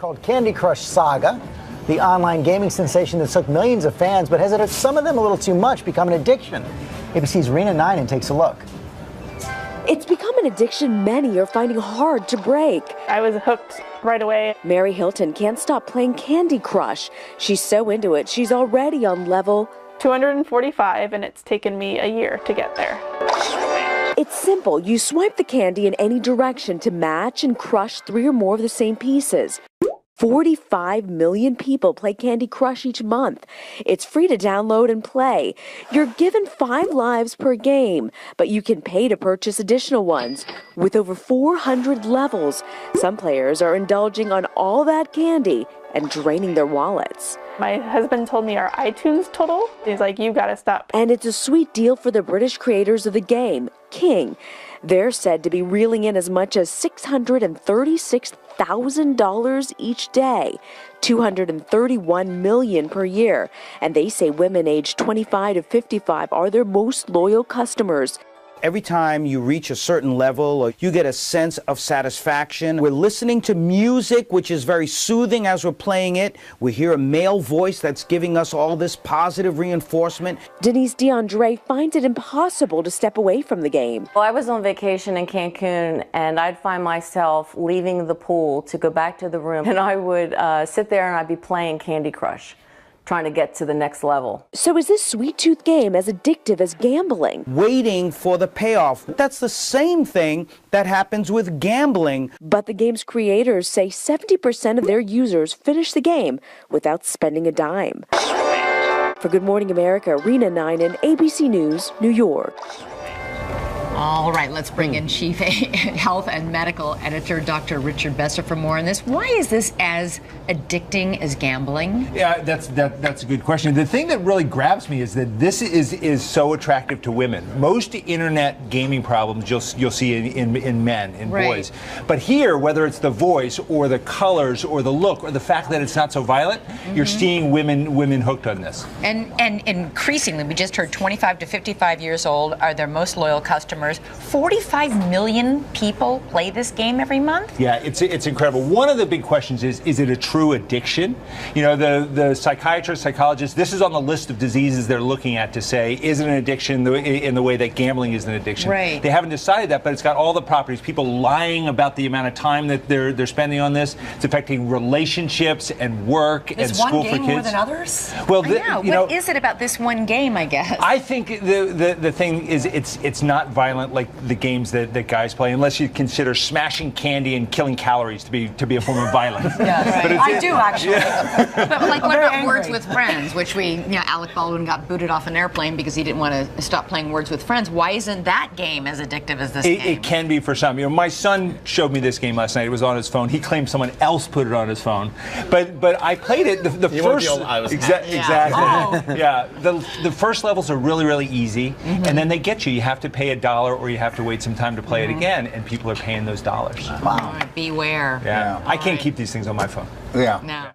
called Candy Crush Saga, the online gaming sensation that took millions of fans, but has it hurt some of them a little too much, become an addiction? ABC's Rena Ninen takes a look. It's become an addiction many are finding hard to break. I was hooked right away. Mary Hilton can't stop playing Candy Crush. She's so into it, she's already on level 245, and it's taken me a year to get there. It's simple. You swipe the candy in any direction to match and crush 3 or more of the same pieces. 45 million people play Candy Crush each month. It's free to download and play. You're given 5 lives per game, but you can pay to purchase additional ones. With over 400 levels, some players are indulging on all that candy and draining their wallets. My husband told me our iTunes total. He's like, you gotta stop. And it's a sweet deal for the British creators of the game, King. They're said to be reeling in as much as $636,000 each day, $231 million per year. And they say women aged 25 to 55 are their most loyal customers. Every time you reach a certain level, or you get a sense of satisfaction. We're listening to music, which is very soothing as we're playing it. We hear a male voice that's giving us all this positive reinforcement. Denise DeAndre finds it impossible to step away from the game. Well, I was on vacation in Cancun, and I'd find myself leaving the pool to go back to the room, and I would sit there and I'd be playing Candy Crush, trying to get to the next level. So is this sweet tooth game as addictive as gambling? Waiting for the payoff. That's the same thing that happens with gambling. But the game's creators say 70% of their users finish the game without spending a dime. For Good Morning America, Rena Ninen, ABC News, New York. All right, let's bring in Chief Health and Medical Editor Dr. Richard Besser for more on this. Why is this as addicting as gambling? Yeah, that's a good question. The thing that really grabs me is that this is so attractive to women. Most internet gaming problems you'll see in men, in boys. But here, whether it's the voice or the colors or the look or the fact that it's not so violent, you're seeing women hooked on this. And increasingly, we just heard 25 to 55 years old are their most loyal customers. 45 million people play this game every month? Yeah, it's incredible. One of the big questions is it a true addiction? You know, the psychiatrists, psychologists, this is on the list of diseases they're looking at to say, is it an addiction in the way that gambling is an addiction? Right. They haven't decided that, but it's got all the properties. People lying about the amount of time that they're spending on this. It's affecting relationships and work and school for kids. Is one game more than others? Well, what is it about this one game, I guess? I think the thing is it's not violent like the games that guys play, unless you consider smashing candy and killing calories to be a form of violence. Yeah, right. I do actually. Yeah. But like, what about Words with Friends, which Alec Baldwin got booted off an airplane because he didn't want to stop playing Words with Friends. Why isn't that game as addictive as this game? It can be for some. You know, my son showed me this game last night. It was on his phone. He claimed someone else put it on his phone, but I played it. The first exactly. Oh. Yeah. The first levels are really easy, and then they get you. You have to pay $1 or you have to wait some time to play it again, and people are paying those dollars. Wow. Beware. Yeah. I can't keep these things on my phone. Yeah. No.